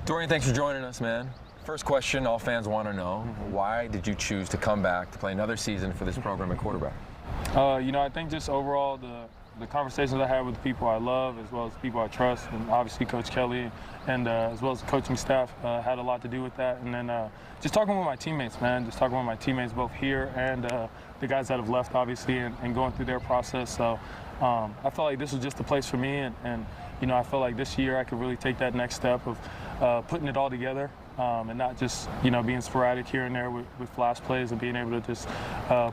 Dorian, thanks for joining us, man. First question all fans want to know, why did you choose to come back to play another season for this program at quarterback? I think just overall the conversations I had with the people I love, as well as the people I trust, and obviously Coach Kelly, and as well as the coaching staff had a lot to do with that. And then just talking with my teammates, man, just talking with my teammates both here and the guys that have left, obviously, and going through their process. So I felt like this was just the place for me, and I felt like this year I could really take that next step of putting it all together. And not just, being sporadic here and there with flash plays, and being able to just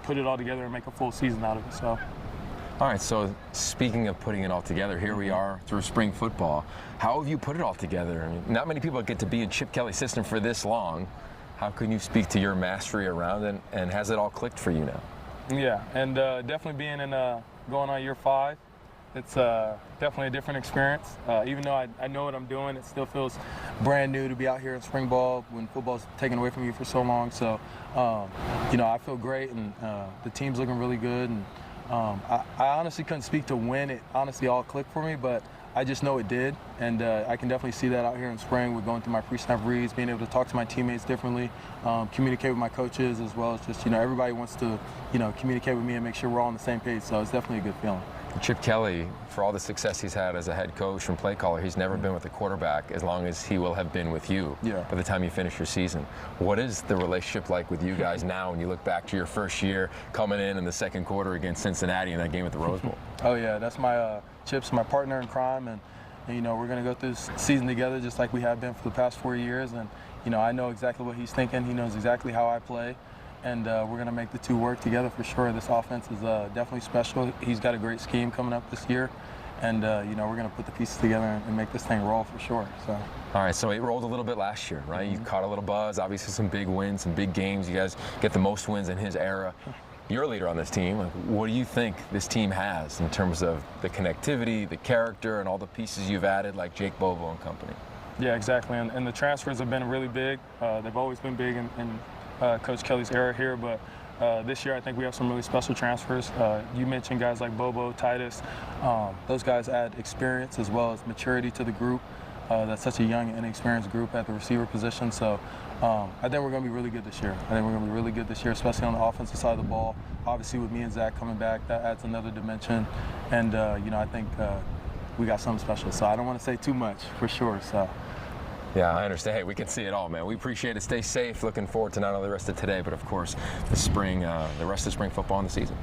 put it all together and make a full season out of it. So. All right, so speaking of putting it all together, here we are through spring football. How have you put it all together? I mean, not many people get to be in Chip Kelly's system for this long. How can you speak to your mastery around it, and has it all clicked for you now? Yeah, and definitely being in going on year 5, it's definitely a different experience. Even though I know what I'm doing, it still feels brand new to be out here in spring ball when football's taken away from you for so long. So, I feel great, and the team's looking really good. And I honestly couldn't speak to when it honestly all clicked for me, but I just know it did. And I can definitely see that out here in spring with going through my pre-snap reads, being able to talk to my teammates differently, communicate with my coaches, as well as just, everybody wants to, communicate with me and make sure we're all on the same page. So it's definitely a good feeling. Chip Kelly, for all the success he's had as a head coach and play caller, he's never been with a quarterback as long as he will have been with you by the time you finish your season. What is the relationship like with you guys now when you look back to your first year coming in the second quarter against Cincinnati in that game at the Rose Bowl? Oh, yeah, that's my Chip's my partner in crime, and we're going to go through this season together just like we have been for the past 4 years. And, I know exactly what he's thinking. He knows exactly how I play. And we're going to make the two work together for sure. This offense is definitely special. He's got a great scheme coming up this year. And, we're going to put the pieces together and make this thing roll for sure. So. All right, so it rolled a little bit last year, right? You caught a little buzz, obviously some big wins, some big games. You guys get the most wins in his era. You're a leader on this team. What do you think this team has in terms of the connectivity, the character, and all the pieces you've added, like Jake Bobo and company? Yeah, exactly. And the transfers have been really big. They've always been big in Coach Kelly's era here, but this year I think we have some really special transfers. You mentioned guys like Bobo, Titus. Those guys add experience as well as maturity to the group. That's such a young and inexperienced group at the receiver position. So I think we're going to be really good this year. Especially on the offensive side of the ball. Obviously with me and Zach coming back, that adds another dimension. And, I think we got something special. So I don't want to say too much for sure. So. Yeah, I understand. Hey, we can see it all, man. We appreciate it. Stay safe. Looking forward to not only the rest of today, but of course the rest of spring football and the season.